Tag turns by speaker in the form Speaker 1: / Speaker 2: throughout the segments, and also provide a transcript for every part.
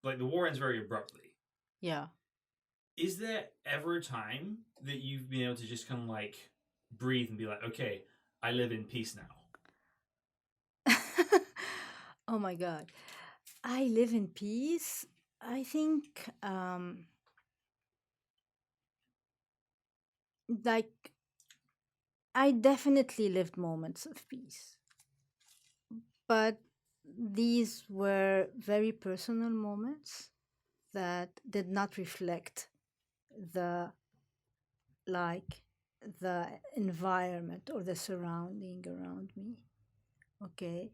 Speaker 1: like the war ends very abruptly.
Speaker 2: Yeah.
Speaker 1: Is there ever a time that you've been able to just kind of like breathe and be like, okay, I live in peace now?
Speaker 2: Oh my God. I live in peace. I think, like, I definitely lived moments of peace, but these were very personal moments that did not reflect the like the environment or the surrounding around me. Okay.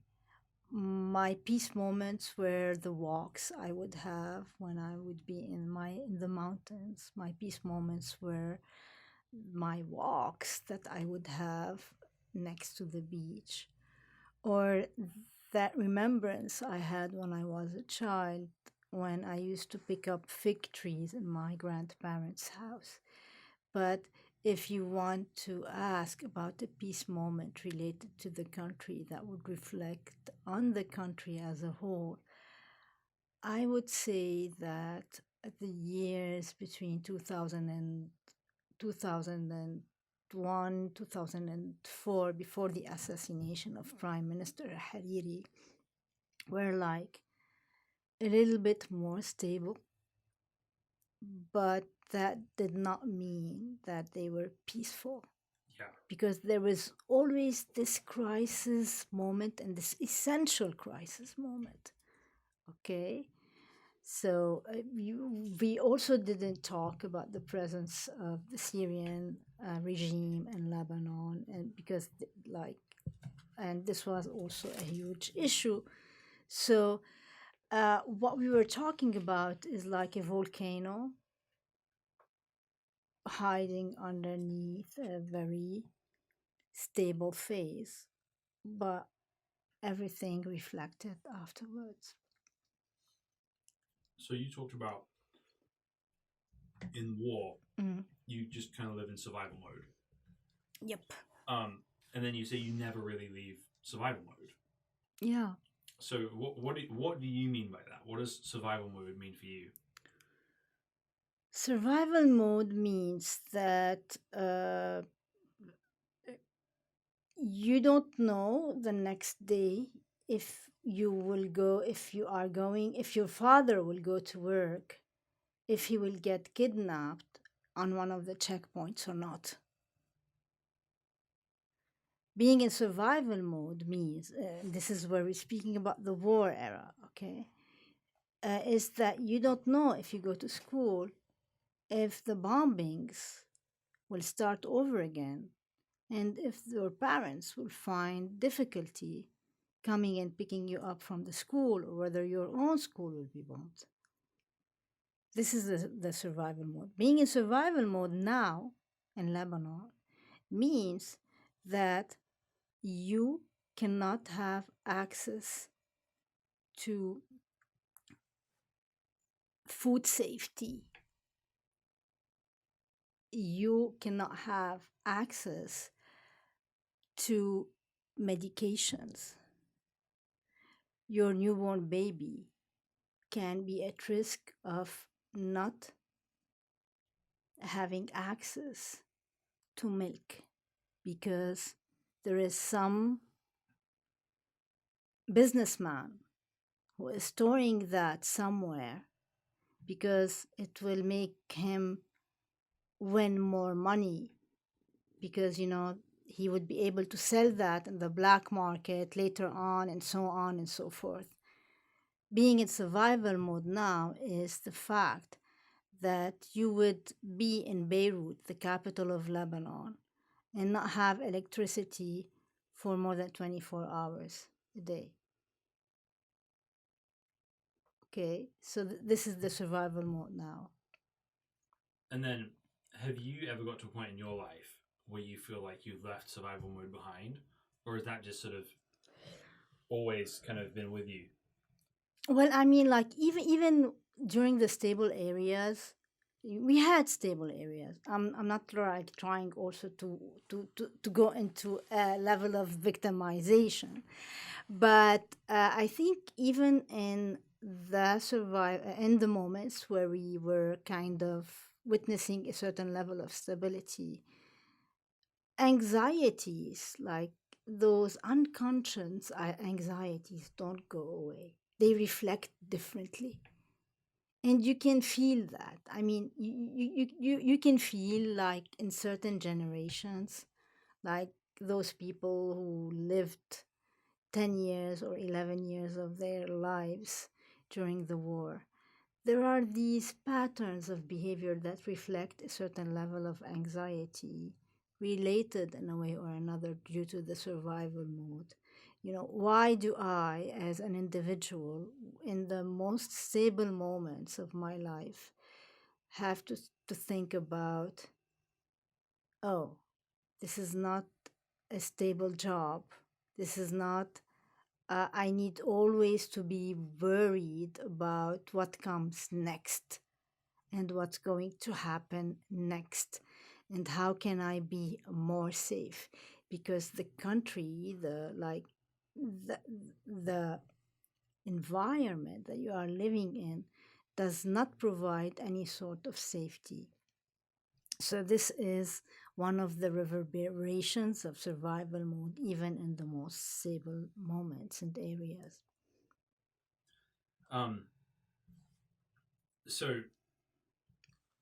Speaker 2: My peace moments were the walks I would have when I would be in the mountains. My peace moments were my walks that I would have next to the beach, or that remembrance I had when I was a child when I used to pick up fig trees in my grandparents' house. But if you want to ask about a peace moment related to the country that would reflect on the country as a whole, I would say that the years between 2001, 2004, before the assassination of Prime Minister Hariri, were like a little bit more stable, but that did not mean that they were peaceful,
Speaker 1: Yeah.
Speaker 2: because there was always this crisis moment and this essential crisis moment. Okay. So we also didn't talk about the presence of the Syrian regime in Lebanon, and because and this was also a huge issue. So what we were talking about is like a volcano hiding underneath a very stable phase, but everything reflected afterwards.
Speaker 1: So you talked about in war,
Speaker 2: Mm.
Speaker 1: you just kind of live in survival mode.
Speaker 2: Yep.
Speaker 1: And then you say you never really leave survival mode.
Speaker 2: Yeah.
Speaker 1: So what do you mean by that? What does survival mode mean for you?
Speaker 2: Survival mode means that you don't know the next day if you will go, if you are going, if your father will go to work, if he will get kidnapped on one of the checkpoints or not. Being in survival mode means, this is where we're speaking about the war era, okay? Is that you don't know if you go to school if the bombings will start over again, and if your parents will find difficulty coming and picking you up from the school, or whether your own school will be bombed. This is the survival mode. Being in survival mode now in Lebanon means that you cannot have access to food safety. You cannot have access to medications. Your newborn baby can be at risk of not having access to milk because there is some businessman who is storing that somewhere because it will make him win more money, because he would be able to sell that in the black market later on, and so on and so forth. Being in survival mode now is the fact that you would be in Beirut, the capital of Lebanon, and not have electricity for more than 24 hours a day. Okay, so this is the survival mode now.
Speaker 1: And then have you ever got to a point in your life where you feel like you've left survival mode behind? Or is that just sort of always kind of been with you?
Speaker 2: Well, I mean, like even during the stable areas, we had stable areas. I'm not like trying also to go into a level of victimization, but I think even in in the moments where we were kind of witnessing a certain level of stability, anxieties like those unconscious anxieties don't go away. They reflect differently. And you can feel that. I mean, you can feel like in certain generations, like those people who lived 10 years or 11 years of their lives during the war. There are these patterns of behavior that reflect a certain level of anxiety related in a way or another due to the survival mode. Why do I, as an individual, in the most stable moments of my life, have to think about, oh, this is not a stable job. This is not, I need always to be worried about what comes next and what's going to happen next and how can I be more safe, because the country, the the environment that you are living in does not provide any sort of safety. So this is one of the reverberations of survival mode, even in the most stable moments and areas.
Speaker 1: Um, so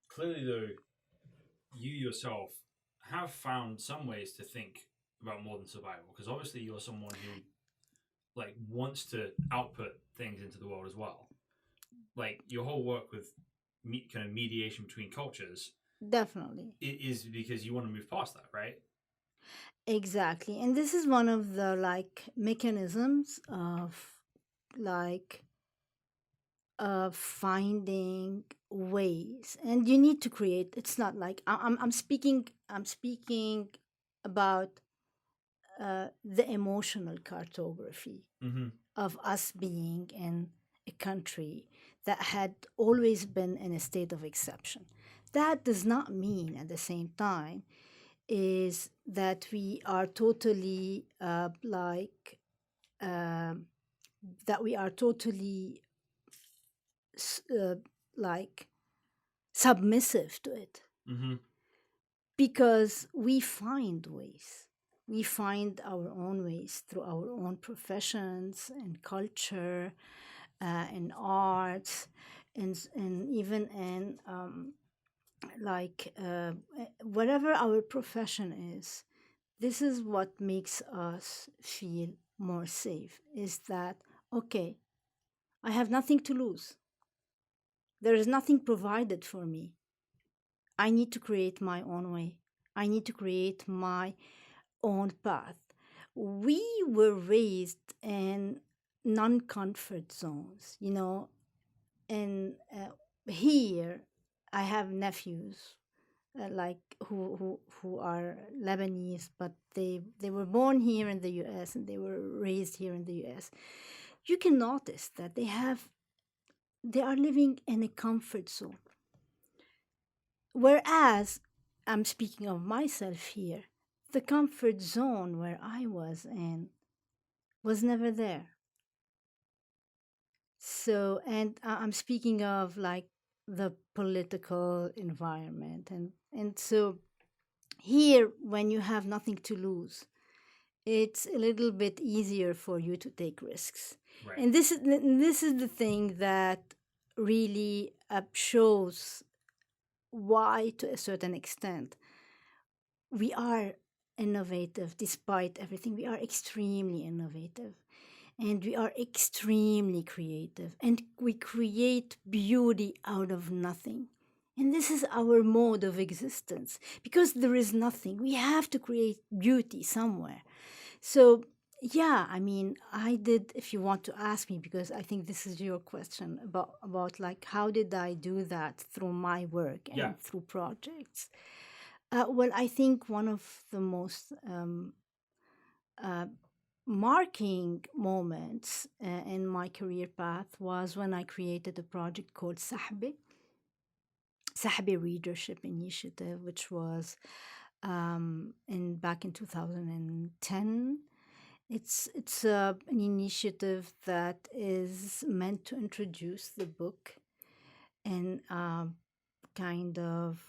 Speaker 1: clearly, though, you yourself have found some ways to think about more than survival, because obviously you're someone who like wants to output things into the world as well. Like your whole work with kind of mediation between cultures,
Speaker 2: Definitely.
Speaker 1: it is because you want to move past that, right?
Speaker 2: Exactly. And this is one of the mechanisms of like finding ways, and you need to create. It's not like I'm speaking about the emotional cartography
Speaker 1: Mm-hmm.
Speaker 2: of us being in a country that had always been in a state of exception. That does not mean at the same time is that we are totally um, that we are totally uh, like submissive to it,
Speaker 1: Mm-hmm.
Speaker 2: because we find ways. We find our own ways through our own professions and culture, and arts, and even in whatever our profession is. This is what makes us feel more safe, is that, okay, I have nothing to lose. There is nothing provided for me. I need to create my own way. I need to create my own path. We were raised in non comfort zones, and here I have nephews who are Lebanese, but they were born here in the U.S. and they were raised here in the U.S. You can notice that they are living in a comfort zone, whereas I'm speaking of myself here. The comfort zone where I was in was never there. So, and I'm speaking of the political environment, and so here, when you have nothing to lose, it's a little bit easier for you to take risks.
Speaker 1: Right.
Speaker 2: And this is the thing that really shows why, to a certain extent, we are innovative despite everything. We are extremely innovative and we are extremely creative, and we create beauty out of nothing. And this is our mode of existence. Because there is nothing, we have to create beauty somewhere. So, yeah, I mean, I did, if you want to ask me, because I think this is your question about like how did I do that through my work
Speaker 1: Yeah.
Speaker 2: and through projects. Well, I think one of the most uh, marking moments in my career path was when I created a project called Sahbi Readership Initiative, which was in back in 2010. It's an initiative that is meant to introduce the book in a kind of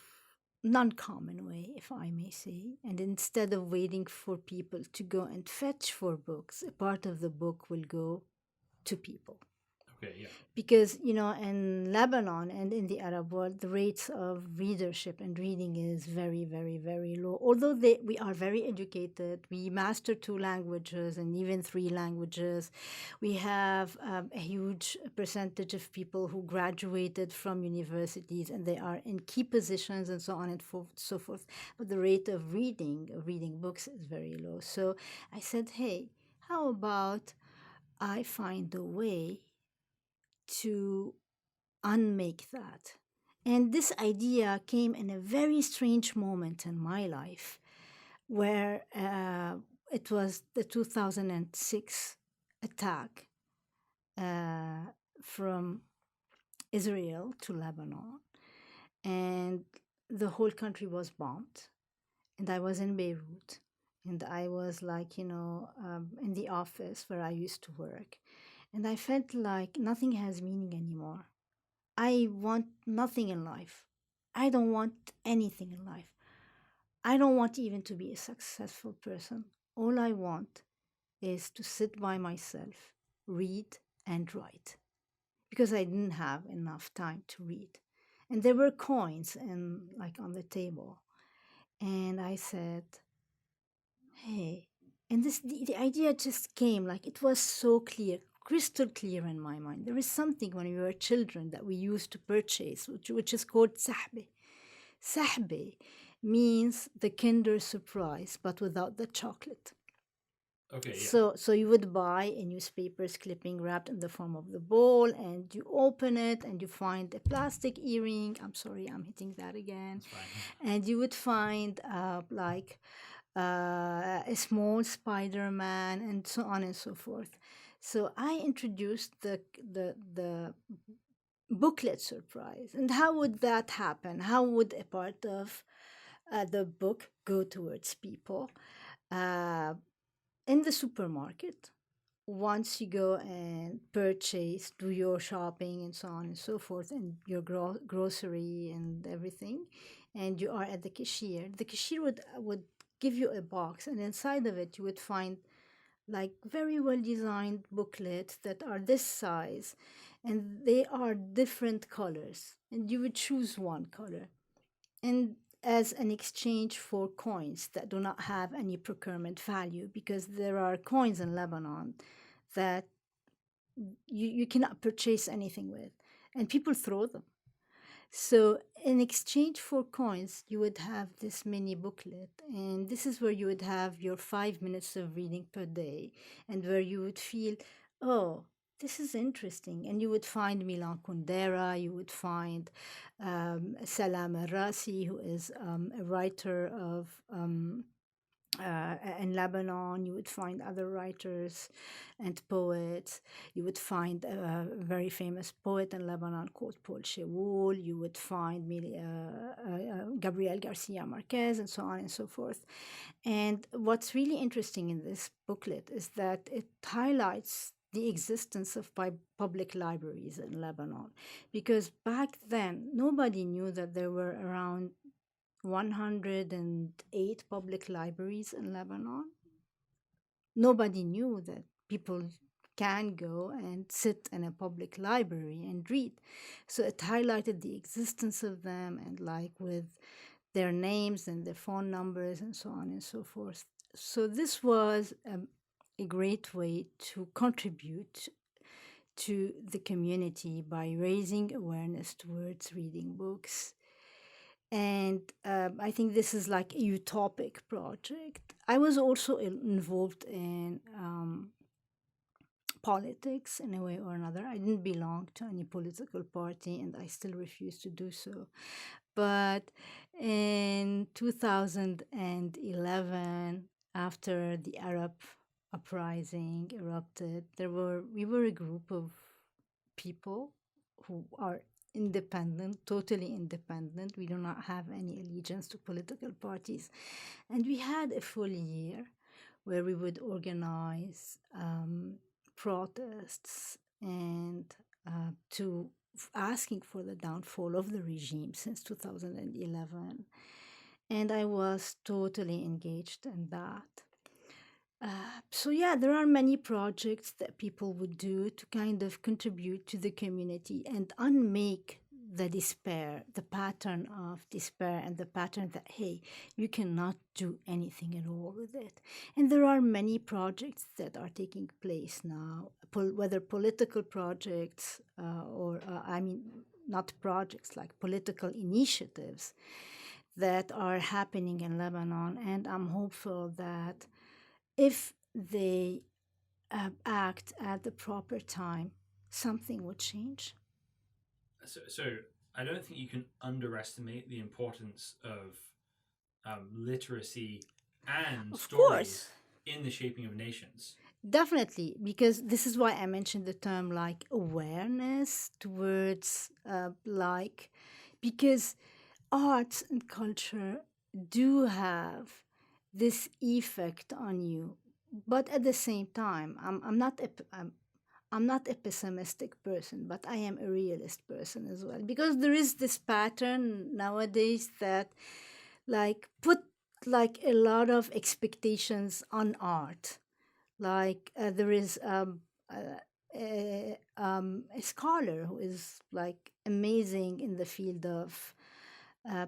Speaker 2: non-common way, if I may say. And instead of waiting for people to go and fetch for books, a part of the book will go to people.
Speaker 1: Okay, yeah.
Speaker 2: Because in Lebanon and in the Arab world, the rates of readership and reading is very, very, very low. Although we are very educated, we master two languages and even three languages. We have a huge percentage of people who graduated from universities and they are in key positions and so on and so forth. But the rate of reading books is very low. So I said, hey, how about I find a way to unmake that? And this idea came in a very strange moment in my life where it was the 2006 attack uh, from Israel to Lebanon. And the whole country was bombed. And I was in Beirut. And I was like, in the office where I used to work. And I felt like nothing has meaning anymore. I want nothing in life. I don't want anything in life. I don't want even to be a successful person. All I want is to sit by myself, read and write because I didn't have enough time to read. And there were coins and like on the table. And I said, hey, and the idea just came like it was so clear, crystal clear in my mind. There is something when we were children that we used to purchase, which is called sahbe. Sahbe means the Kinder Surprise, but without the chocolate.
Speaker 1: Okay, yeah.
Speaker 2: So you would buy a newspaper's clipping wrapped in the form of the ball, and you open it, and you find a plastic earring. I'm sorry, I'm hitting that again.
Speaker 1: That's fine.
Speaker 2: And you would find a small Spider-Man, and so on and so forth. So I introduced the booklet surprise. And how would that happen? How would a part of the book go towards people? Uh, in the supermarket, once you go and purchase, do your shopping and so on and so forth, and your grocery and everything, and you are at the cashier would give you a box, and inside of it you would find like very well designed booklets that are this size, and they are different colors, and you would choose one color, and as an exchange for coins that do not have any procurement value, because there are coins in Lebanon that you cannot purchase anything with, and people throw them. So, in exchange for coins, you would have this mini booklet, and this is where you would have your 5 minutes of reading per day, and where you would feel, oh, this is interesting. And you would find Milan Kundera, you would find Salam Rasi, who is a writer of in Lebanon. You would find other writers and poets. You would find a very famous poet in Lebanon called Paul Shewoul. You would find Gabriel Garcia Marquez, and so on and so forth. And what's really interesting in this booklet is that it highlights the existence of public libraries in Lebanon, because back then nobody knew that there were around 108 public libraries in Lebanon. Nobody knew that people can go and sit in a public library and read. So it highlighted the existence of them, and like with their names and their phone numbers and so on and so forth. So this was a great way to contribute to the community by raising awareness towards reading books. And I think this is like a utopic project. I was also involved in politics in a way or another. I didn't belong to any political party, and I still refuse to do so. But in 2011, after the Arab uprising erupted, we were a group of people who are independent, totally independent. We do not have any allegiance to political parties. And we had a full year where we would organize protests and to asking for the downfall of the regime since 2011. And I was totally engaged in that. So yeah, there are many projects that people would do to kind of contribute to the community and unmake the despair, the pattern of despair, and the pattern that, hey, you cannot do anything at all with it. And there are many projects that are taking place now, whether political projects I mean, not projects, like political initiatives that are happening in Lebanon. And I'm hopeful that if they act at the proper time, something would change.
Speaker 1: So I don't think you can underestimate the importance of literacy and
Speaker 2: Of
Speaker 1: stories
Speaker 2: course,
Speaker 1: in the shaping of nations.
Speaker 2: definitely, because this is why I mentioned the term like awareness towards because arts and culture do have this effect on you. But at the same time, I'm not a pessimistic person, but I am a realist person as well. Because there is this pattern nowadays that put like a lot of expectations on art. There is a scholar who is like amazing in the field of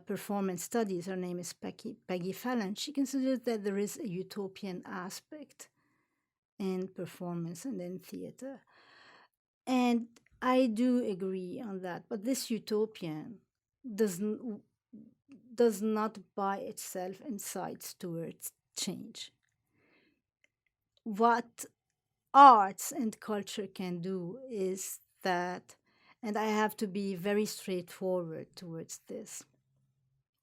Speaker 2: performance studies. Her name is Peggy Fallon. She considers that there is a utopian aspect in performance and in theater. And I do agree on that. But this utopian does, n- does not by itself incites towards change. What arts and culture can do is that, and I have to be very straightforward towards this.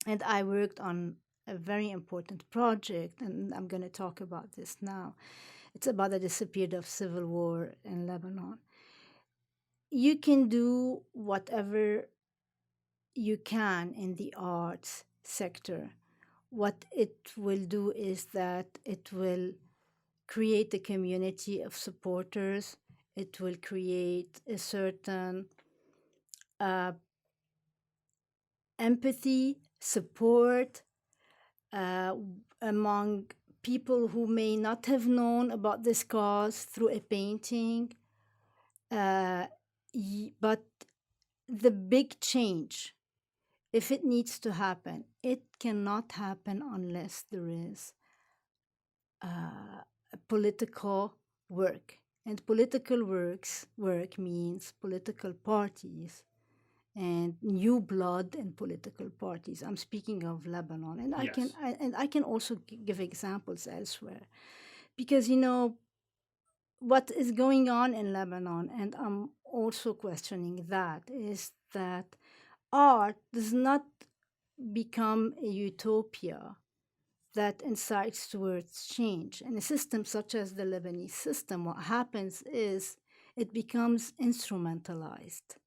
Speaker 2: And I worked on a very important project, and I'm going to talk about this now. It's about the disappeared of civil war in Lebanon. You can do whatever you can in the arts sector. What it will do is that it will create a community of supporters. It will create a certain uh, empathy, support uh, among people who may not have known about this cause through a painting. Uh, but the big change, if it needs to happen, it cannot happen unless there is political work. And political work means political parties and new blood in political parties. I'm speaking of Lebanon, and
Speaker 1: Yes.
Speaker 2: I can also give examples elsewhere, because you know what is going on in Lebanon, and I'm also questioning that, is that art does not become a utopia that incites towards change. In a system such as the Lebanese system, what happens is it becomes instrumentalized.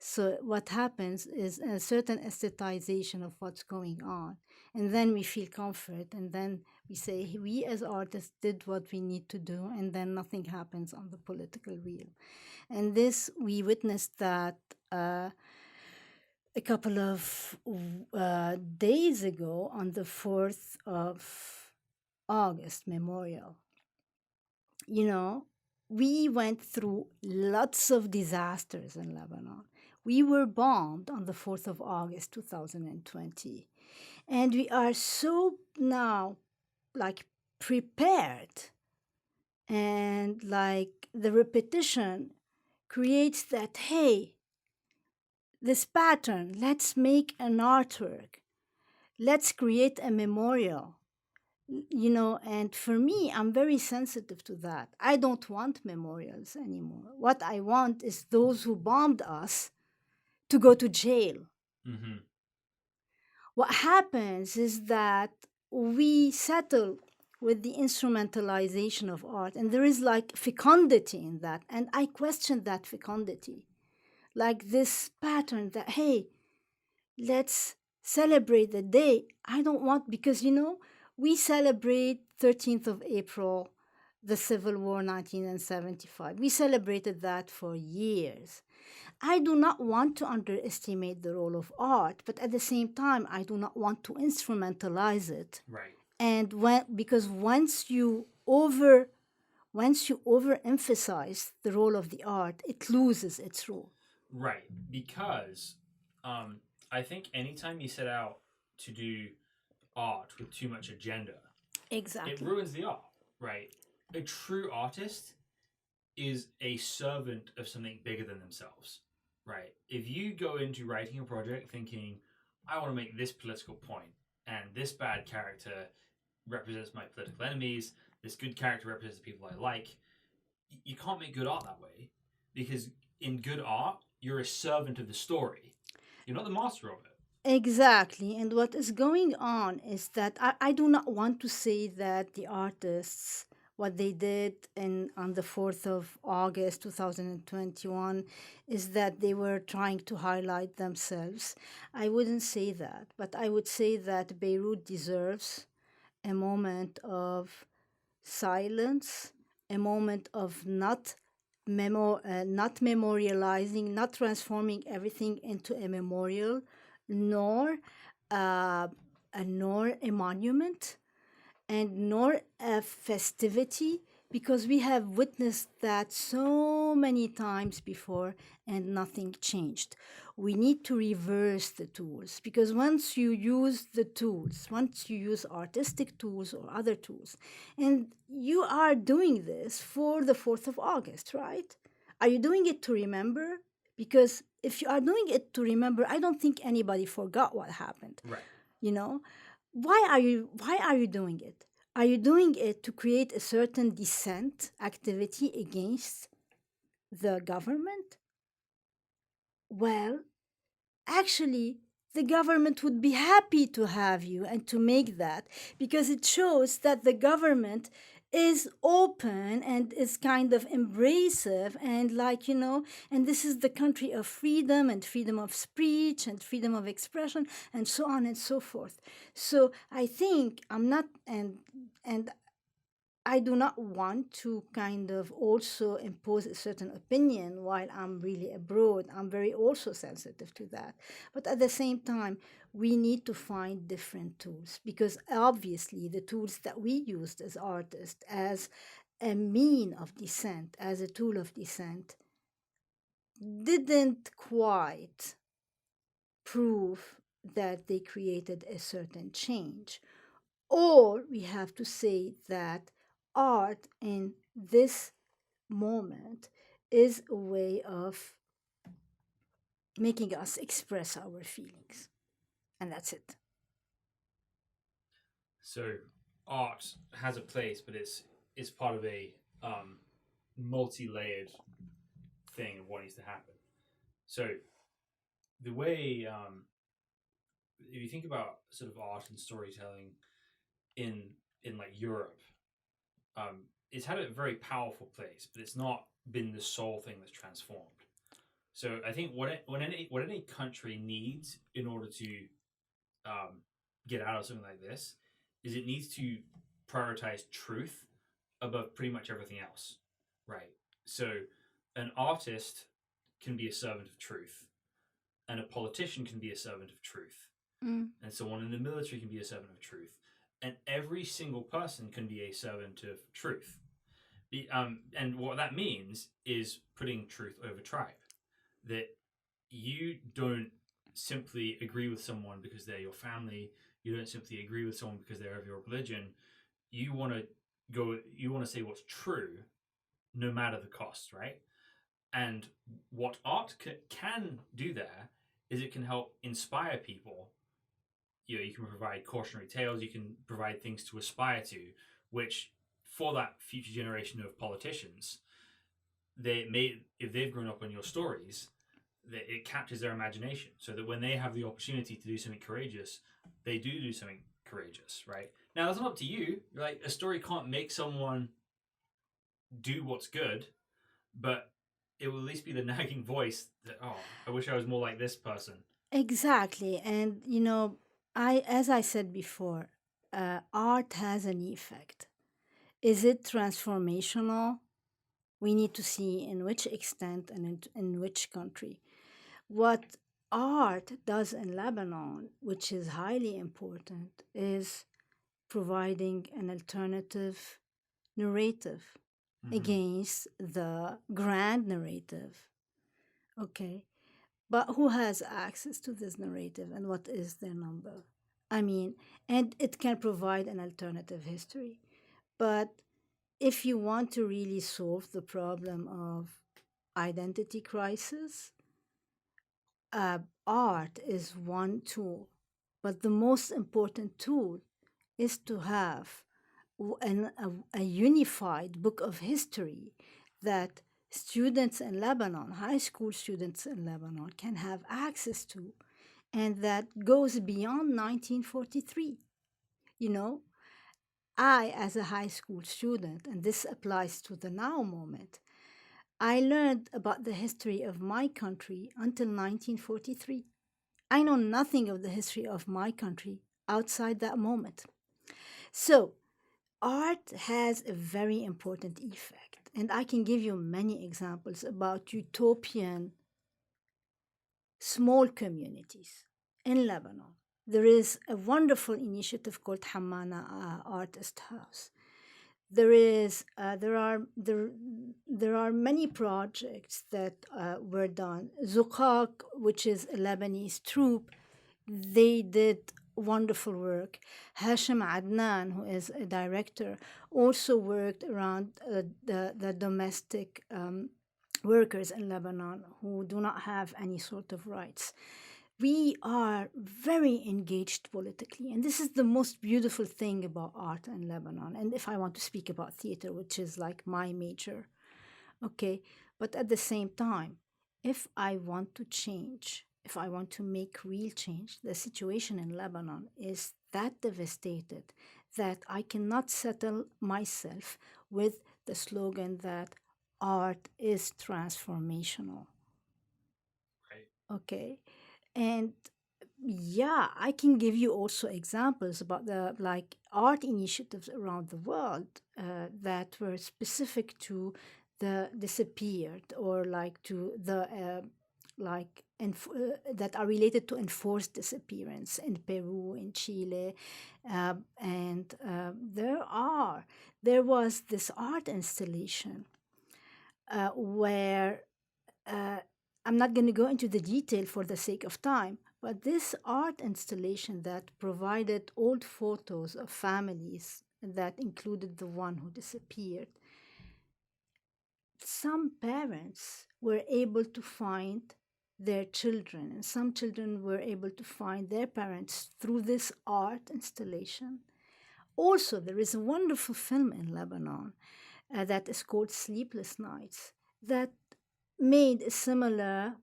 Speaker 2: So what happens is a certain aesthetization of what's going on. And then we feel comfort, and then we say, "Hey, we as artists did what we need to do," and then nothing happens on the political wheel. And this, we witnessed that a couple of days ago on the 4th of August memorial. You know, we went through lots of disasters in Lebanon. We were bombed on the 4th of August 2020. And we are so now like prepared, and like the repetition creates that, hey, this pattern, let's make an artwork, let's create a memorial. You know, and for me, I'm very sensitive to that. I don't want memorials anymore. What I want is those who bombed us to go to jail.
Speaker 1: Mm-hmm.
Speaker 2: What happens is that we settle with the instrumentalization of art, and there is like fecundity in that. And I question that fecundity. Like this pattern that, hey, let's celebrate the day. I don't want, because, you know, we celebrate 13th of April, the Civil War 1975. We celebrated that for years. I do not want to underestimate the role of art, but at the same time, I do not want to instrumentalize it.
Speaker 1: Right.
Speaker 2: And because once you overemphasize the role of the art, it loses its role.
Speaker 1: Right. Because I think anytime you set out to do art with too much agenda, it
Speaker 2: Exactly.
Speaker 1: ruins the art, right? A true artist is a servant of something bigger than themselves, right? If you go into writing a project thinking, I want to make this political point, and this bad character represents my political enemies, this good character represents the people I like, you can't make good art that way, because in good art, you're a servant of the story. You're not the master of it.
Speaker 2: Exactly. And what is going on is that I do not want to say that the artists, what they did on the 4th of August 2021, is that they were trying to highlight themselves. I wouldn't say that, but I would say that Beirut deserves a moment of silence, a moment of not memorializing, not transforming everything into a memorial, nor uh, nor a monument, and nor a festivity, because we have witnessed that so many times before and nothing changed. We need to reverse the tools, because once you use the tools, once you use artistic tools or other tools, and you are doing this for the 4th of August, right? Are you doing it to remember? Because if you are doing it to remember, I don't think anybody forgot what happened.
Speaker 1: Right.
Speaker 2: You know, why are you doing it? Are you doing it to create a certain dissent activity against the government? Well, actually, the government would be happy to have you and to make that, because it shows that the government is open and is kind of embracive, and and this is the country of freedom and freedom of speech and freedom of expression and so on and so forth. So I think I'm not and I do not want to kind of also impose a certain opinion while I'm really abroad. I'm very also sensitive to that. But at the same time, we need to find different tools, because obviously the tools that we used as artists, as a mean of dissent, as a tool of dissent, didn't quite prove that they created a certain change. Or we have to say that art in this moment is a way of making us express our feelings. And that's it.
Speaker 1: So art has a place, but it's part of a multi-layered thing of what needs to happen. So the way if you think about sort of art and storytelling in like Europe, it's had a very powerful place, but it's not been the sole thing that's transformed. So I think what any country needs in order to get out of something like this is it needs to prioritize truth above pretty much everything else, right? So an artist can be a servant of truth, and a politician can be a servant of truth, and someone in the military can be a servant of truth, and every single person can be a servant of truth. And what that means is putting truth over tribe. That you don't simply agree with someone because they're your family. You don't simply agree with someone because they're of your religion. You want to go. You want to say what's true, no matter the cost, right? And what art can do there is it can help inspire people. You can provide cautionary tales. You can provide things to aspire to, which for that future generation of politicians, they may, if they've grown up on your stories, that it captures their imagination, so that when they have the opportunity to do something courageous, they do something courageous, right? Now that's not up to you. Like, a story can't make someone do what's good, but it will at least be the nagging voice that, oh, I wish I was more like this person.
Speaker 2: Exactly. And as I said before, art has an effect. Is it transformational? We need to see in which extent and in which country. What art does in Lebanon, which is highly important, is providing an alternative narrative
Speaker 1: Mm-hmm.
Speaker 2: against the grand narrative. Okay. But who has access to this narrative and what is their number? I mean, and it can provide an alternative history. But if you want to really solve the problem of identity crisis, art is one tool. But the most important tool is to have a unified book of history that students in Lebanon, high school students in Lebanon, can have access to, and that goes beyond 1943. You know, I, as a high school student, and this applies to the now moment, I learned about the history of my country until 1943. I know nothing of the history of my country outside that moment. So, art has a very important effect, and I can give you many examples about utopian small communities in Lebanon. There is a wonderful initiative called Hammana Artist House. There are many projects that were done. Zukak, which is a Lebanese troupe, they did wonderful work. Hashim Adnan, who is a director, also worked around the domestic workers in Lebanon who do not have any sort of rights. We are very engaged politically, and this is the most beautiful thing about art in Lebanon. And if I want to speak about theater, which is like my major, okay, but at the same time, if I want to change, if I want to make real change, the situation in Lebanon is that devastated that I cannot settle myself with the slogan that art is transformational.
Speaker 1: Right.
Speaker 2: Okay. And yeah, I can give you also examples about the like art initiatives around the world that were specific to the disappeared or like to the that are related to enforced disappearance in Peru, in Chile, and there was this art installation where uh, I'm not going to go into the detail for the sake of time, but this art installation that provided old photos of families that included the one who disappeared, some parents were able to find their children, and some children were able to find their parents through this art installation. Also, there is a wonderful film in Lebanon that is called Sleepless Nights that made a similar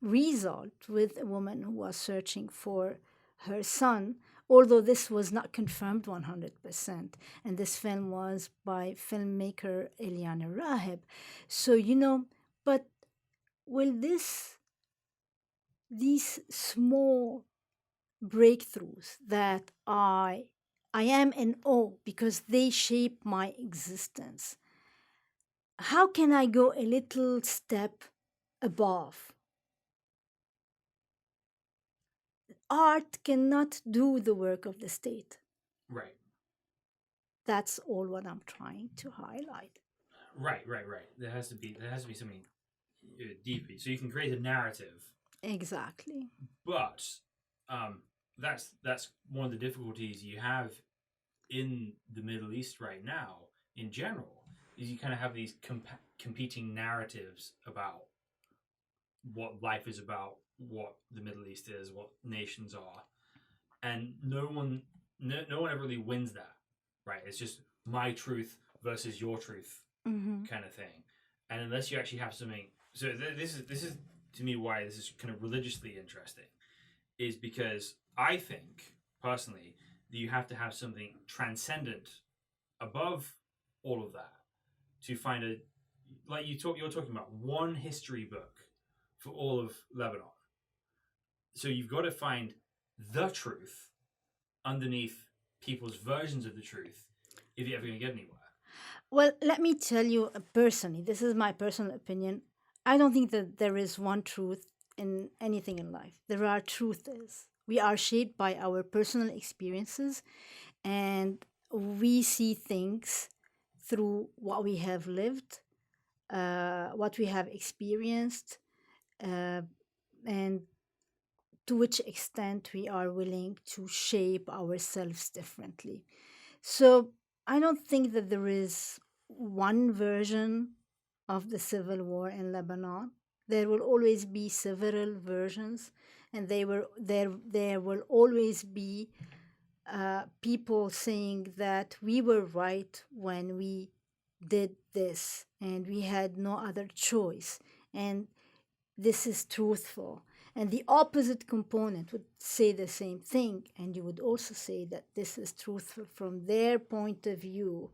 Speaker 2: result with a woman who was searching for her son, although this was not confirmed 100%. And this film was by filmmaker Eliana Rahib. So, but will these small breakthroughs that I am in awe because they shape my existence. How can I go a little step above? Art cannot do the work of the state.
Speaker 1: Right.
Speaker 2: That's all what I'm trying to highlight.
Speaker 1: Right. There has to be something deeper. So you can create a narrative,
Speaker 2: Exactly.
Speaker 1: but um, that's one of the difficulties you have in the Middle East right now. In general, is you kind of have these competing narratives about what life is about, what the Middle East is, what nations are, and no one ever really wins that, right? It's just my truth versus your truth
Speaker 2: Mm-hmm.
Speaker 1: kind of thing, and unless you actually have something, so this is to me why this is kind of religiously interesting, is because I think personally that you have to have something transcendent above all of that to find a like you're talking about one history book for all of Lebanon. So you've got to find the truth underneath people's versions of the truth if you're ever going to get anywhere.
Speaker 2: Well, let me tell you personally, this is my personal opinion. I don't think that there is one truth in anything in life. There are truths. We are shaped by our personal experiences, and we see things through what we have lived, what we have experienced, uh, and to which extent we are willing to shape ourselves differently. So I don't think that there is one version of the civil war in Lebanon. There will always be several versions, and there will always be people saying that we were right when we did this, and we had no other choice, and this is truthful. And the opposite component would say the same thing, and you would also say that this is truthful from their point of view.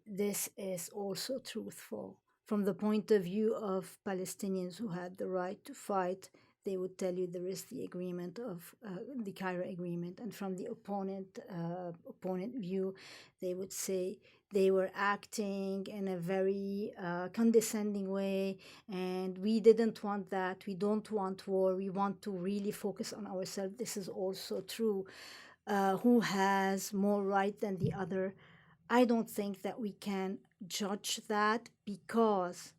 Speaker 2: This is also truthful. From the point of view of Palestinians who had the right to fight, they would tell you there is the agreement of the Cairo agreement, and from the opponent view, they would say they were acting in a very condescending way, and we didn't want that. We don't want war. We want to really focus on ourselves. This is also true. Who has more right than the other? I don't think that we can judge that because,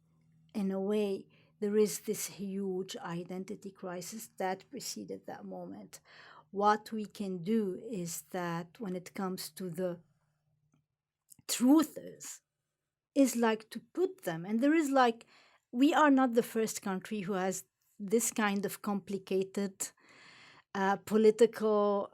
Speaker 2: in a way, there is this huge identity crisis that preceded that moment. What we can do is that when it comes to the truthers, is like to put them, and there is like, we are not the first country who has this kind of complicated political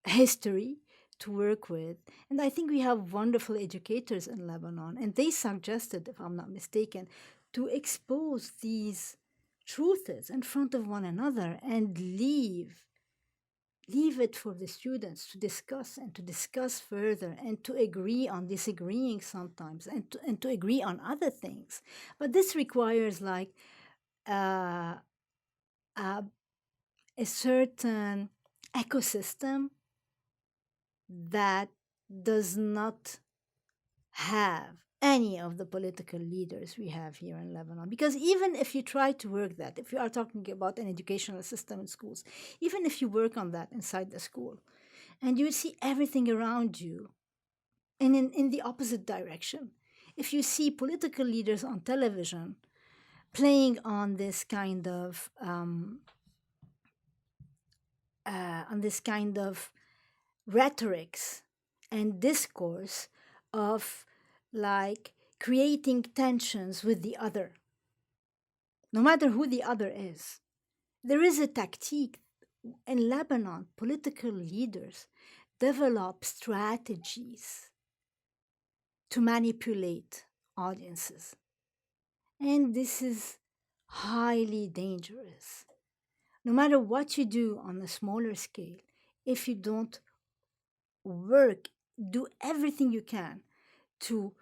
Speaker 2: history to work with. And I think we have wonderful educators in Lebanon. And they suggested, if I'm not mistaken, to expose these truths in front of one another and leave it for the students to discuss and to discuss further and to agree on disagreeing sometimes and to agree on other things. But this requires like uh, a a certain ecosystem that does not have any of the political leaders we have here in Lebanon. Because even if you try to work that, if you are talking about an educational system in schools, even if you work on that inside the school, and you see everything around you and in the opposite direction, if you see political leaders on television playing on this kind of rhetorics and discourse of like creating tensions with the other, no matter who the other is. There is a tactique in Lebanon. Political leaders develop strategies to manipulate audiences, and this is highly dangerous. No matter what you do on a smaller scale, if you don't work, do everything you can to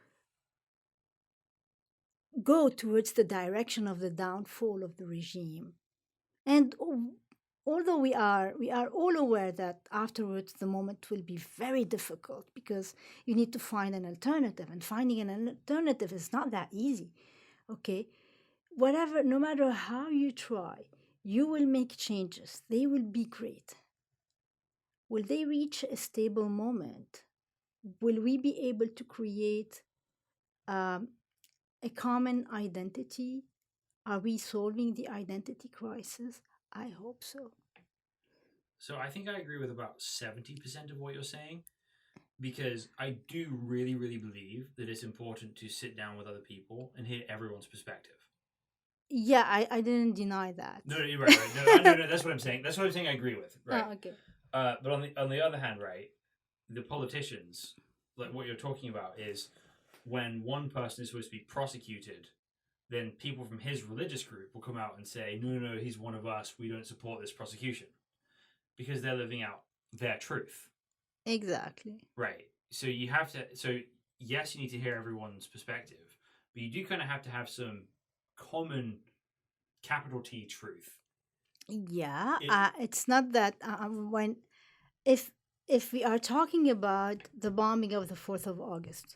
Speaker 2: go towards the direction of the downfall of the regime. And although we are all aware that afterwards the moment will be very difficult because you need to find an alternative, and finding an alternative is not that easy. Okay, whatever, no matter how you try, you will make changes. They will be great. Will they reach a stable moment? Will we be able to create um, a common identity? Are we solving the identity crisis? I hope so.
Speaker 1: So I think I agree with about 70% of what you're saying, because I do really, really believe that it's important to sit down with other people and hear everyone's perspective.
Speaker 2: Yeah, I didn't deny that.
Speaker 1: No, no, you're right, right. No, no, no, that's what I'm saying. That's what I'm saying. I agree with, right?
Speaker 2: Oh, okay.
Speaker 1: But on the other hand, right, the politicians, like what you're talking about, is when one person is supposed to be prosecuted, then people from his religious group will come out and say, no, no, no, he's one of us. We don't support this prosecution, because they're living out their truth.
Speaker 2: Exactly.
Speaker 1: Right. So you have to. So yes, you need to hear everyone's perspective, but you do kind of have to have some common capital T truth.
Speaker 2: Yeah,
Speaker 1: It,
Speaker 2: it's not that when if if we are talking about the bombing of the 4th of August,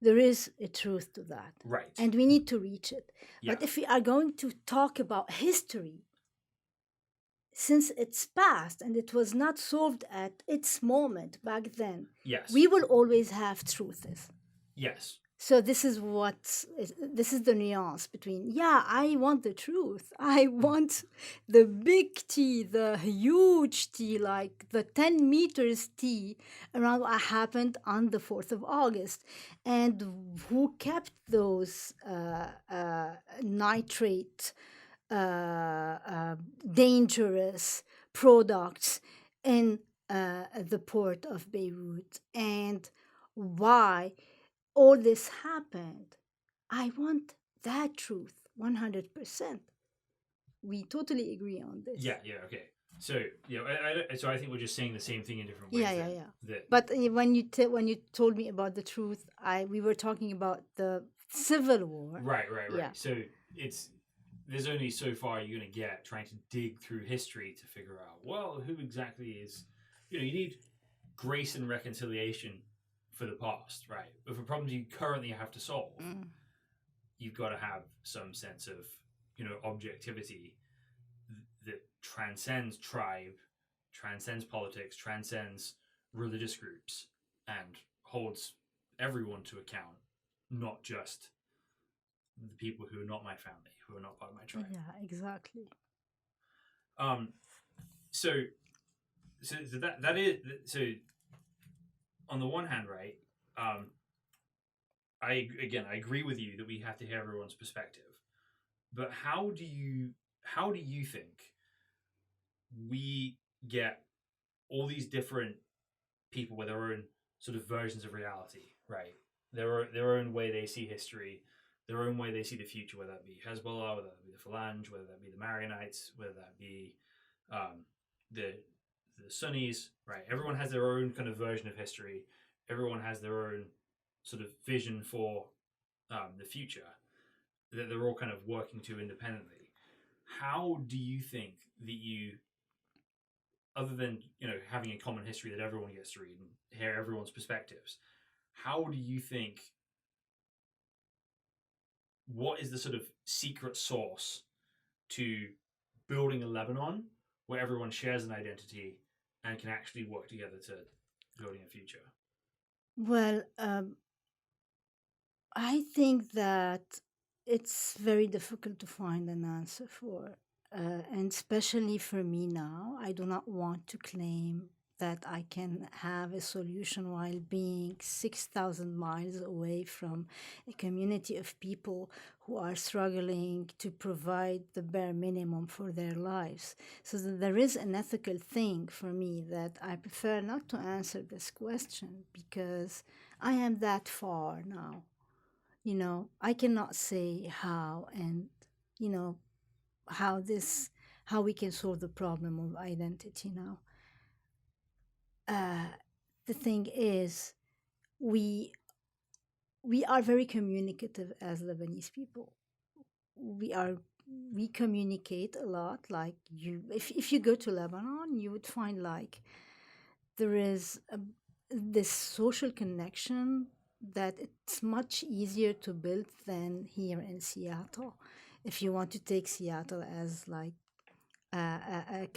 Speaker 2: there is a truth to that.
Speaker 1: Right.
Speaker 2: And we need to reach it.
Speaker 1: Yeah.
Speaker 2: But if we are going to talk about history, since it's past and it was not solved at its moment back then,
Speaker 1: Yes.
Speaker 2: we will always have truths.
Speaker 1: Yes.
Speaker 2: So this is the nuance between, yeah, I want the truth. I want the big T, the huge T, like the 10 meters T around what happened on the 4th of August, and who kept those nitrate dangerous products in the port of Beirut, and why all this happened. I want that truth 100%. We totally agree on this.
Speaker 1: Yeah. Yeah. Okay. So so I think we're just saying the same thing in different ways.
Speaker 2: Yeah.
Speaker 1: That
Speaker 2: But when you told me about the truth, we were talking about the civil war.
Speaker 1: right.
Speaker 2: Yeah.
Speaker 1: So there's only so far you're going to get trying to dig through history to figure out, well, who exactly is. You need grace and reconciliation for the past, right? But for problems you currently have to solve, you've got to have some sense of objectivity that transcends tribe, transcends politics, transcends religious groups, and holds everyone to account, not just the people who are not my family, who are not part of my tribe.
Speaker 2: Yeah, exactly.
Speaker 1: So that is so. On the one hand, right, I agree with you that we have to hear everyone's perspective, but how do you think we get all these different people with their own sort of versions of reality, right? Their own way they see history, their own way they see the future, whether that be Hezbollah, whether that be the Phalange, whether that be the Maronites, whether that be the Sunnis, right? Everyone has their own kind of version of history. Everyone has their own sort of vision for the future that they're all kind of working to independently. How do you think that you, other than having a common history that everyone gets to read and hear everyone's perspectives, how do you think, what is the sort of secret sauce to building a Lebanon where everyone shares an identity and can actually work together to building a future?
Speaker 2: Well, I think that it's very difficult to find an answer for. And especially for me now, I do not want to claim that I can have a solution while being 6,000 miles away from a community of people who are struggling to provide the bare minimum for their lives. So there is an ethical thing for me that I prefer not to answer this question because I am that far now. I cannot say how and, you know, how how we can solve the problem of identity now. The thing is, we we are very communicative as Lebanese people. We are we communicate a lot. Like if you go to Lebanon, you would find like there is this social connection that it's much easier to build than here in Seattle. If you want to take Seattle as like a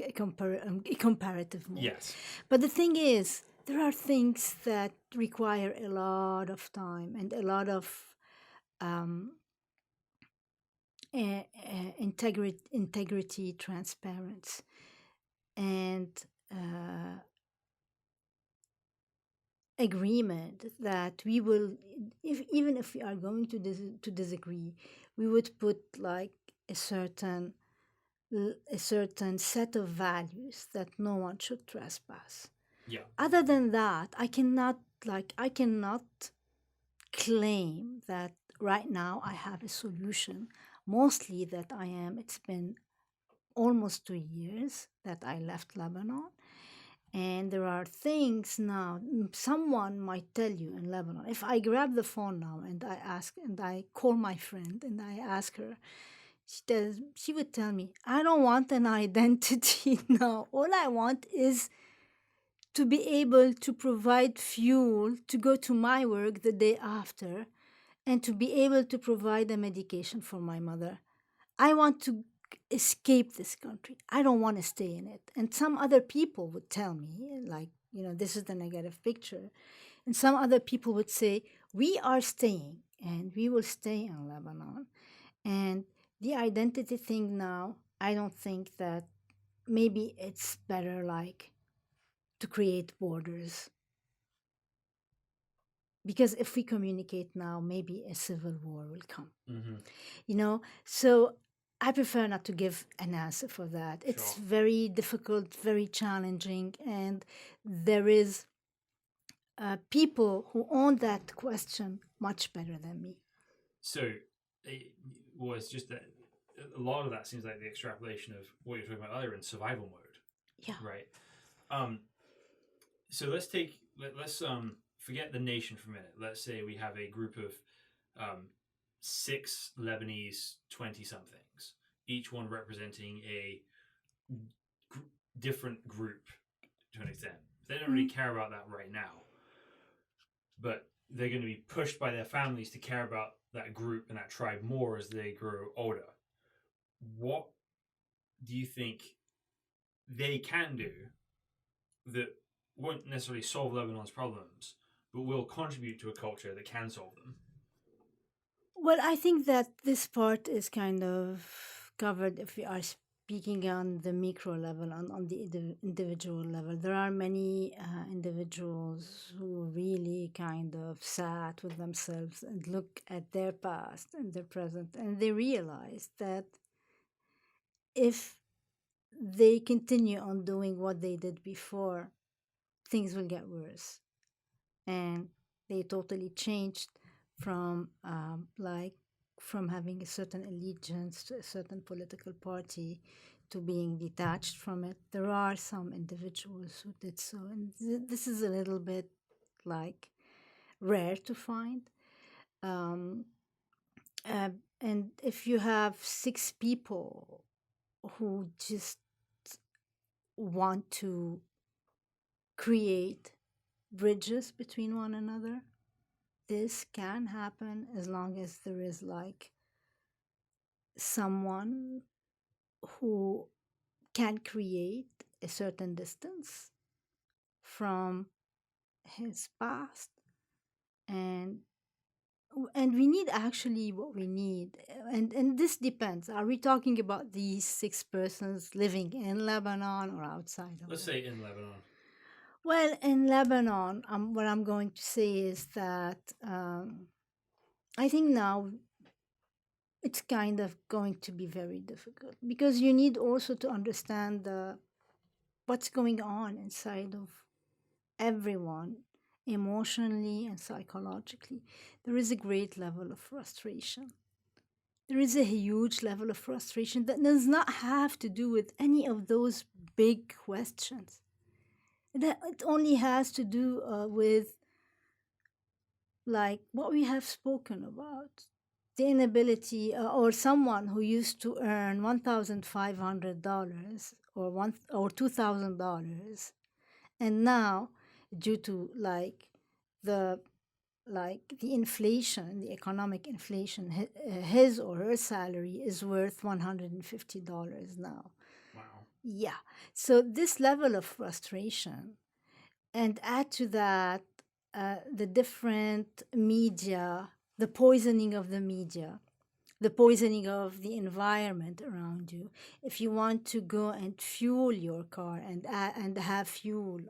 Speaker 2: comparative mode.
Speaker 1: Yes.
Speaker 2: But the thing is, there are things that require a lot of time and a lot of um, integrity, transparency, and agreement that we will, even if we are going to disagree, we would put like a certain set of values that no one should trespass.
Speaker 1: Yeah.
Speaker 2: Other than that, I cannot claim that right now I have a solution. Mostly that it's been almost 2 years that I left Lebanon. And there are things now, someone might tell you in Lebanon, if I grab the phone now and I call my friend and I ask her, she would tell me, I don't want an identity now. All I want is to be able to provide fuel to go to my work the day after, and to be able to provide a medication for my mother. I want to escape this country. I don't want to stay in it. And some other people would tell me, like, this is the negative picture. And some other people would say, we are staying and we will stay in Lebanon. And the identity thing now, I don't think that maybe it's better like to create borders. Because if we communicate now, maybe a civil war will come. So I prefer not to give an answer for that. It's
Speaker 1: Sure.
Speaker 2: very difficult, very challenging, and there is people who own that question much better than me.
Speaker 1: So it was just that a lot of that seems like the extrapolation of what you're talking about earlier in survival mode.
Speaker 2: Yeah.
Speaker 1: Right. So let's forget the nation for a minute. Let's say we have a group of 6 Lebanese 20 somethings, each one representing a different group to an extent. They don't really care about that right now, but they're going to be pushed by their families to care about that group and that tribe more as they grow older. What do you think they can do that won't necessarily solve Lebanon's problems, but will contribute to a culture that can solve them?
Speaker 2: Well, I think that this part is kind of covered if we are speaking on the micro level, on the individual level. There are many individuals who really kind of sat with themselves and look at their past and their present, and they realize that if they continue on doing what they did before, things will get worse. And they totally changed from from having a certain allegiance to a certain political party to being detached from it. There are some individuals who did so, and this is a little bit like rare to find. Um, and if you have 6 people who just want to create bridges between one another, this can happen as long as there is like someone who can create a certain distance from his past. And we need actually what we need, and this depends. Are we talking about these 6 persons living in Lebanon or outside of
Speaker 1: Let's say in Lebanon.
Speaker 2: Well, in Lebanon, what I'm going to say is that I think now it's kind of going to be very difficult because you need also to understand what's going on inside of everyone emotionally and psychologically. There is a great level of frustration. There is a huge level of frustration that does not have to do with any of those big questions. It only has to do with like what we have spoken about, the inability or someone who used to earn $1,500 or $2,000, and now due to the the inflation, the economic inflation, his or her salary is worth $150 now.
Speaker 1: Wow.
Speaker 2: Yeah. So this level of frustration, and add to that the different media, the poisoning of the media, the poisoning of the environment around you. If you want to go and fuel your car and have fuel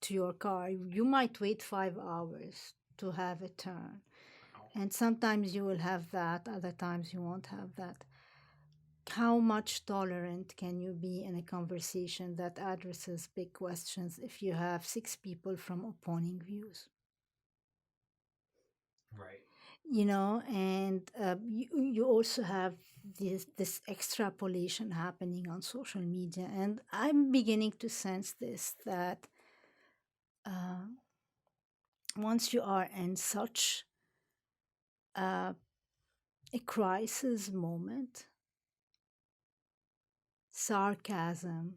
Speaker 2: to your car, you might wait 5 hours to have a turn.
Speaker 1: Wow.
Speaker 2: And sometimes you will have that, other times you won't have that. How much tolerant can you be in a conversation that addresses big questions if you have 6 people from opposing views?
Speaker 1: Right.
Speaker 2: And you also have this extrapolation happening on social media, and I'm beginning to sense this, that once you are in such a crisis moment, sarcasm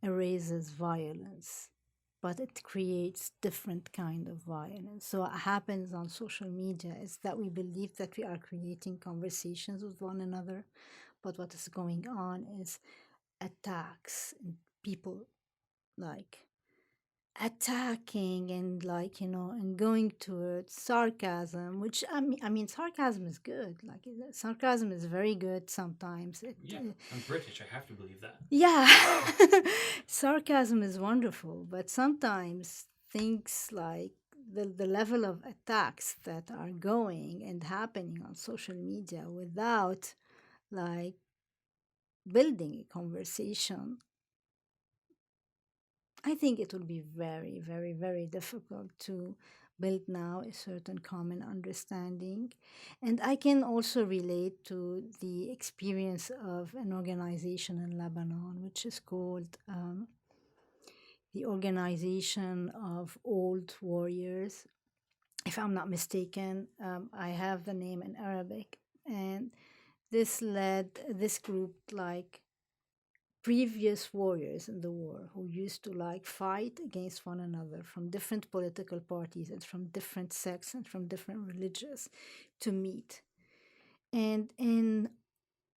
Speaker 2: erases violence, but it creates different kind of violence. So what happens on social media is that we believe that we are creating conversations with one another, but what is going on is attacks and people like attacking and and going towards sarcasm, which I mean sarcasm is good. Like sarcasm is very good sometimes.
Speaker 1: Yeah, I'm British. I have to believe that.
Speaker 2: Yeah, sarcasm is wonderful, but sometimes things like the level of attacks that are going and happening on social media without like building a conversation, I think it will be very, very, very difficult to build now a certain common understanding. And I can also relate to the experience of an organization in Lebanon, which is called the Organization of Old Warriors. If I'm not mistaken, I have the name in Arabic. And this group like previous warriors in the war who used to like fight against one another from different political parties and from different sects and from different religions to meet. And in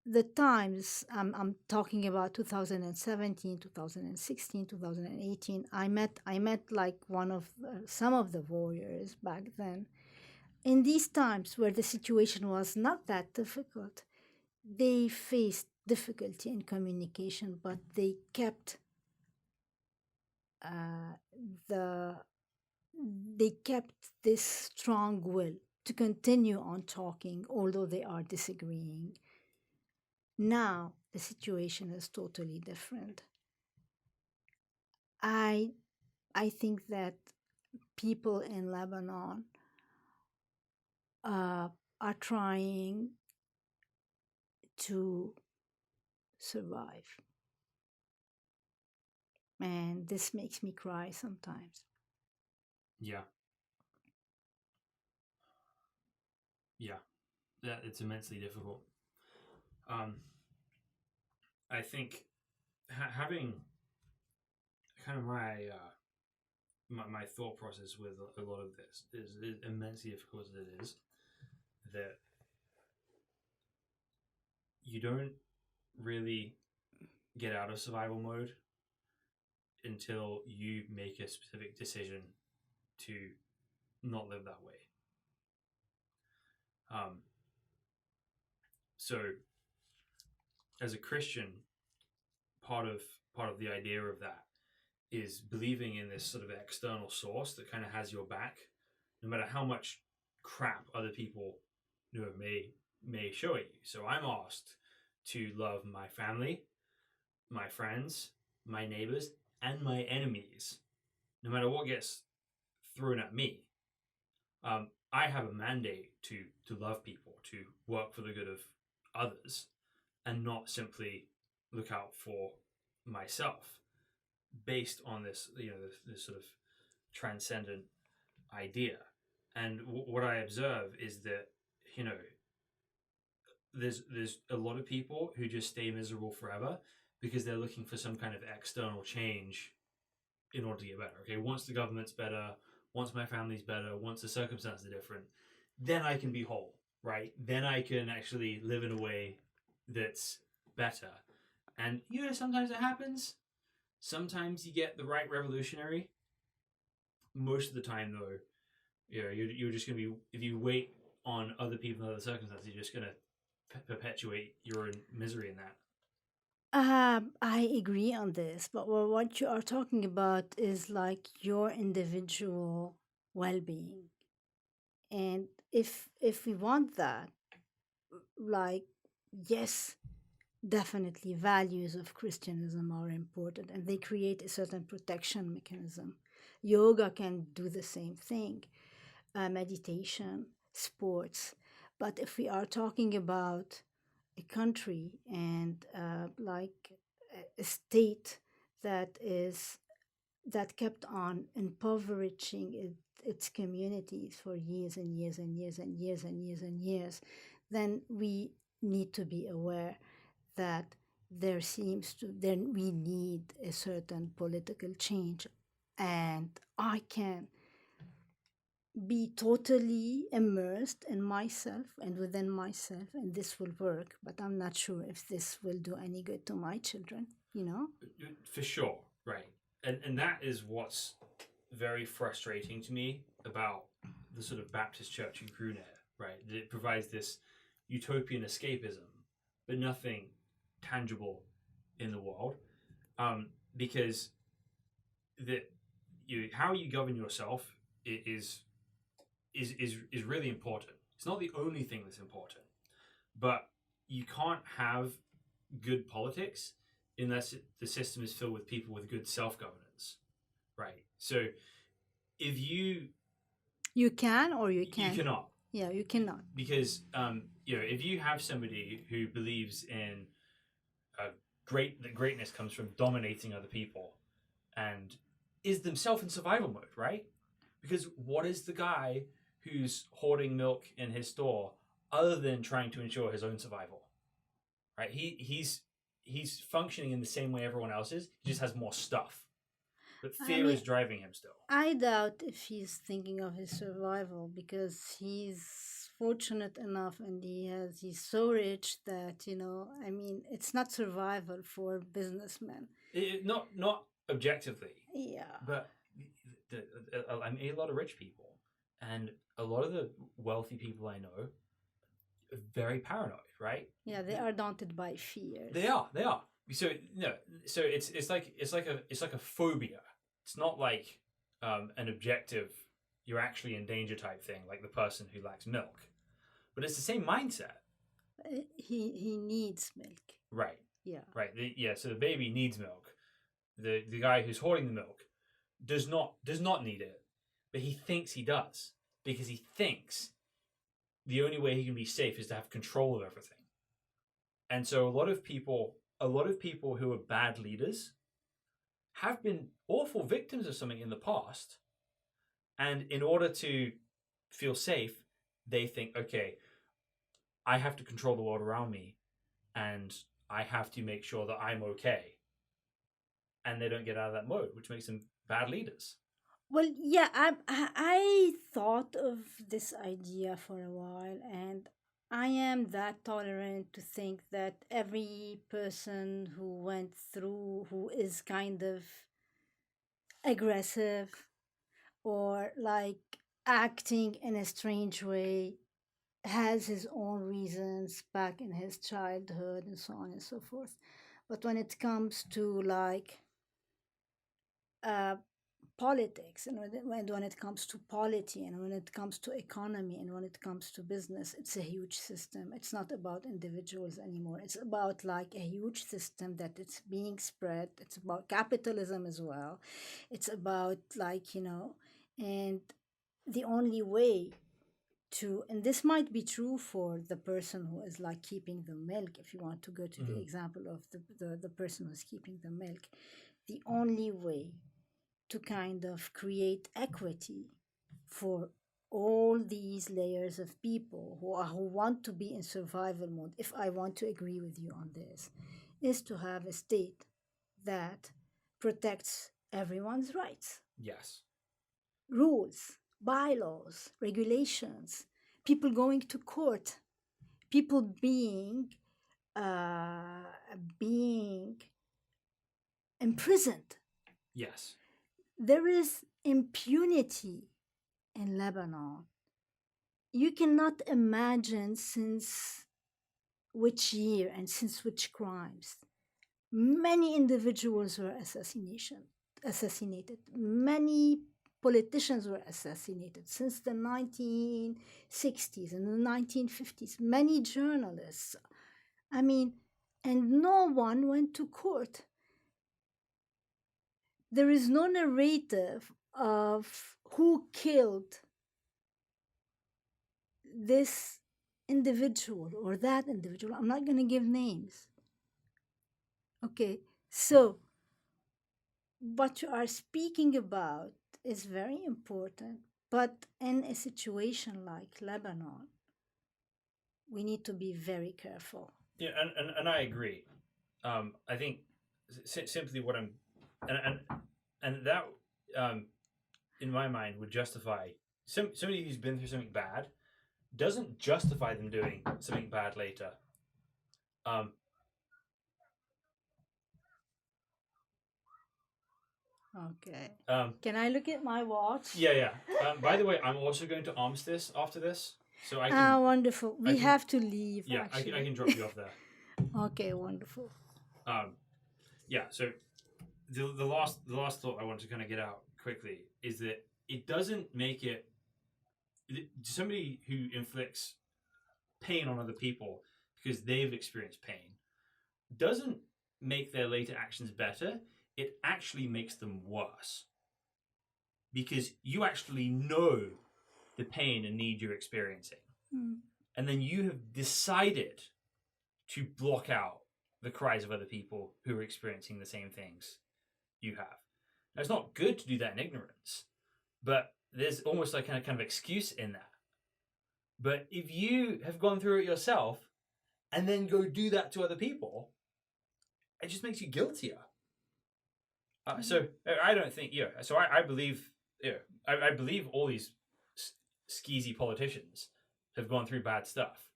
Speaker 2: the times I'm talking about 2017, 2016, 2018, I met like some of the warriors back then. In these times where the situation was not that difficult, they faced difficulty in communication, but uh, the they kept this strong will to continue on talking, although they are disagreeing. Now the situation is totally different. I I think that people in Lebanon uh, are trying to survive, and this makes me cry sometimes.
Speaker 1: Yeah, yeah, that it's immensely difficult. Um, I think having kind of my thought process with a lot of this is immensely difficult as it is that you don't really get out of survival mode until you make a specific decision to not live that way. Um, so, as a Christian, part of part of the idea of that is believing in this sort of external source that kind of has your back, no matter how much crap other people may show at you. So I'm asked to love my family, my friends, my neighbors, and my enemies, no matter what gets thrown at me. I have a mandate to love people, to work for the good of others, and not simply look out for myself, based on this this sort of transcendent idea. And what I observe is that you know there's a lot of people who just stay miserable forever because they're looking for some kind of external change in order to get better. Okay, once the government's better, once my family's better, once the circumstances are different, then I can be whole, right? Then I can actually live in a way that's better. And sometimes it happens. Sometimes you get the right revolutionary. Most of the time, though, you're just gonna be, if you wait on other people and other circumstances, you're just gonna perpetuate your own misery in that.
Speaker 2: I agree on this, but what you are talking about is like your individual well-being. And if we want that, like yes, definitely values of Christianism are important and they create a certain protection mechanism. Yoga can do the same thing, meditation, sports. But if we are talking about a country and like a state that is that kept on impoverishing its communities for years and years and years and years and years and years, then we need to be aware that then we need a certain political change, and I can be totally immersed in myself and within myself, and this will work, but I'm not sure if this will do any good to my children, you know?
Speaker 1: For sure, right? And that is what's very frustrating to me about the sort of Baptist church in Gruner, right? That it provides this utopian escapism, but nothing tangible in the world. Because how you govern yourself is really important. It's not the only thing that's important, but you can't have good politics unless the system is filled with people with good self-governance, right? So if
Speaker 2: You can or you
Speaker 1: you
Speaker 2: can't.
Speaker 1: cannot,
Speaker 2: Yeah, you cannot.
Speaker 1: because if you have somebody who believes in that greatness comes from dominating other people and is themselves in survival mode, right? Because what is the guy who's hoarding milk in his store other than trying to ensure his own survival, right? He's functioning in the same way everyone else is. He just has more stuff, but fear is driving him still.
Speaker 2: I doubt if he's thinking of his survival, because he's fortunate enough and he's so rich that, I mean, it's not survival for businessmen.
Speaker 1: Not objectively,
Speaker 2: Yeah.
Speaker 1: but I meet a lot of rich people, and a lot of the wealthy people I know are very paranoid, right?
Speaker 2: Yeah, they are daunted by fear.
Speaker 1: They are. So no, so it's like a phobia. It's not like an objective, you're actually in danger type thing, like the person who lacks milk, but it's the same mindset.
Speaker 2: He needs milk.
Speaker 1: Right.
Speaker 2: Yeah.
Speaker 1: Right. So the baby needs milk. The guy who's hoarding the milk does not need it, but he thinks he does, because he thinks the only way he can be safe is to have control of everything. And so a lot of people who are bad leaders have been awful victims of something in the past, and in order to feel safe, they think, okay, I have to control the world around me, and I have to make sure that I'm okay. And they don't get out of that mode, which makes them bad leaders.
Speaker 2: Well, yeah, I thought of this idea for a while, and I am that tolerant to think that every person who is kind of aggressive or like acting in a strange way, has his own reasons back in his childhood and so on and so forth. But when it comes to like uh, politics, and when it comes to polity, and when it comes to economy, and when it comes to business, it's a huge system. It's not about individuals anymore. It's about like a huge system that it's being spread. It's about capitalism as well. It's about like, and the only way and this might be true for the person who is like keeping the milk, if you want to go to the example of the person who's keeping the milk, the only way to kind of create equity for all these layers of people who want to be in survival mode, if I want to agree with you on this, is to have a state that protects everyone's rights.
Speaker 1: Yes.
Speaker 2: Rules, bylaws, regulations, people going to court, people being imprisoned.
Speaker 1: Yes.
Speaker 2: There is impunity in Lebanon. You cannot imagine since which year and since which crimes. Many individuals were assassinated. Many politicians were assassinated since the 1960s and the 1950s. Many journalists. I mean, and no one went to court. There is no narrative of who killed this individual or that individual. I'm not going to give names. Okay, so what you are speaking about is very important, but in a situation like Lebanon, we need to be very careful.
Speaker 1: Yeah, and I agree. I think simply what I'm and that in my mind would justify somebody who's been through something bad doesn't justify them doing something bad later. Um,
Speaker 2: Okay.
Speaker 1: um,
Speaker 2: Can I look at my watch?
Speaker 1: yeah. By the way, I'm also going to Armistice after this, so I can.
Speaker 2: Ah, wonderful. We
Speaker 1: can-
Speaker 2: have to leave.
Speaker 1: Yeah,
Speaker 2: actually.
Speaker 1: I can drop you off there.
Speaker 2: Okay, wonderful.
Speaker 1: Yeah. So the last thought I want to kind of get out quickly is that it doesn't make it somebody who inflicts pain on other people because they've experienced pain doesn't make their later actions better. It actually makes them worse because you actually know the pain and need you're experiencing.
Speaker 2: Mm.
Speaker 1: And then you have decided to block out the cries of other people who are experiencing the same things you have. Now, it's not good to do that in ignorance, but there's almost like kind of excuse in that. But if you have gone through it yourself and then go do that to other people, it just makes you guiltier. So I don't think, so I believe, I believe all these skeezy politicians have gone through bad stuff.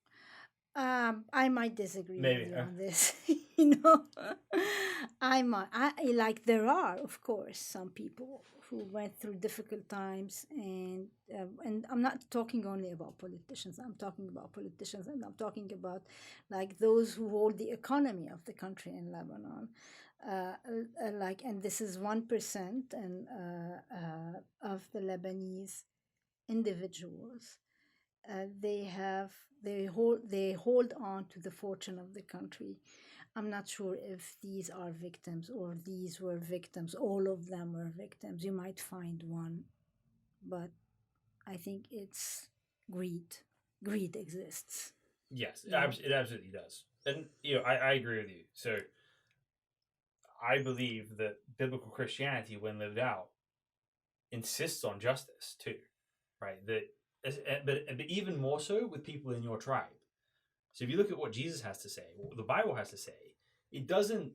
Speaker 2: I might disagree
Speaker 1: Maybe,
Speaker 2: with you on this. You know, I like there are, of course, some people who went through difficult times, and I'm not talking only about politicians. I'm talking about politicians, and I'm talking about like those who hold the economy of the country in Lebanon. Like, and this is 1% and of the Lebanese individuals. They hold on to the fortune of the country. I'm not sure if these are victims or these were victims. All of them were victims. You might find one, but I think it's greed. Greed exists.
Speaker 1: Yes, it absolutely does. And I agree with you. So I believe that biblical Christianity, when lived out, insists on justice too, right? But even more so with people in your tribe. So if you look at what Jesus has to say, what the Bible has to say, it doesn't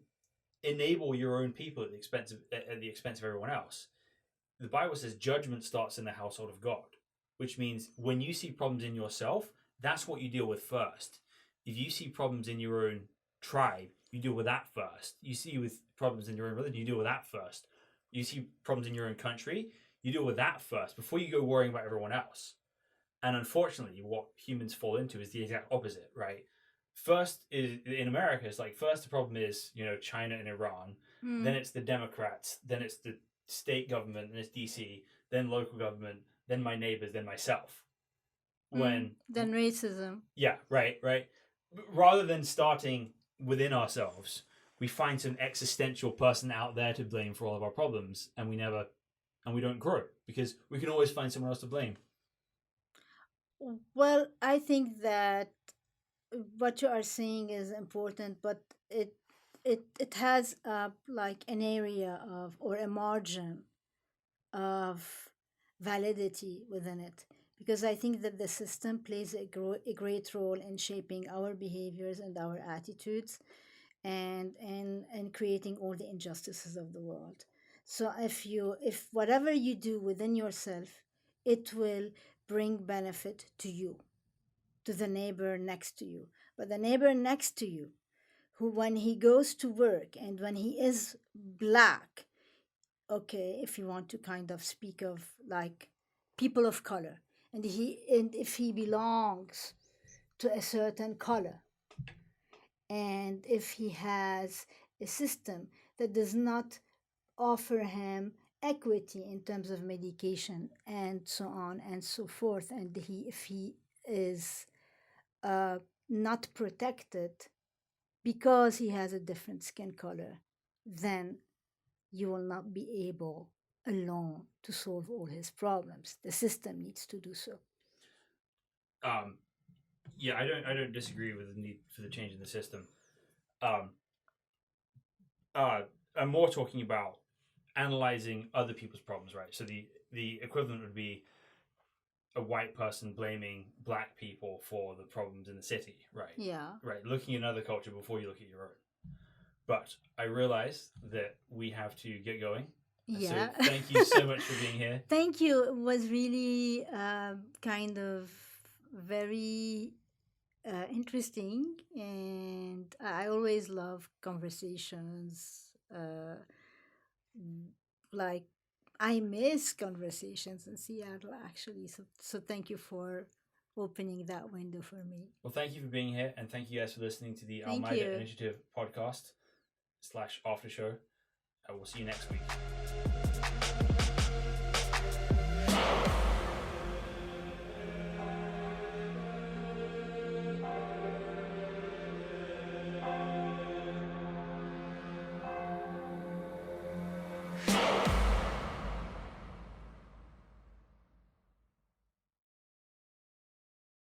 Speaker 1: enable your own people at the expense of everyone else. The Bible says judgment starts in the household of God, which means when you see problems in yourself, that's what you deal with first. If you see problems in your own tribe, you deal with that first. You see with problems in your own religion, you deal with that first. You see problems in your own country, you deal with that first before you go worrying about everyone else. And unfortunately, what humans fall into is the exact opposite, right? First is in America, it's like first the problem is, China and Iran, then it's the Democrats, then it's the state government, then it's DC, then local government, then my neighbors, then myself.
Speaker 2: Then racism.
Speaker 1: Yeah, right. Rather than starting within ourselves, we find some existential person out there to blame for all of our problems, and we don't grow because we can always find someone else to blame.
Speaker 2: Well, I think that what you are saying is important, but it has like an area of or a margin of validity within it, because I think that the system plays a great role in shaping our behaviors and our attitudes, and creating all the injustices of the world. So if whatever you do within yourself, it will bring benefit to you, to the neighbor next to you. But the neighbor next to you, who when he goes to work and when he is black, okay, if you want to kind of speak of like people of color, and if he belongs to a certain color, and if he has a system that does not offer him equity in terms of medication and so on and so forth, and if he is not protected because he has a different skin color, then you will not be able alone to solve all his problems. The system needs to do so.
Speaker 1: Yeah, I don't disagree with the need for the change in the system. I'm more talking about analyzing other people's problems, right? So the equivalent would be a white person blaming black people for the problems in the city, right?
Speaker 2: Yeah.
Speaker 1: Right. Looking at another culture before you look at your own. But I realize that we have to get going.
Speaker 2: Yeah.
Speaker 1: So thank you so much for being here.
Speaker 2: Thank you. It was really kind of very interesting, and I always love conversations. Like I miss conversations in Seattle, actually. So thank you for opening that window for me.
Speaker 1: Well, thank you for being here, and thank you guys for listening to the
Speaker 2: Thank
Speaker 1: Almeida
Speaker 2: you.
Speaker 1: Initiative podcast / Aftershow. I will see you next week.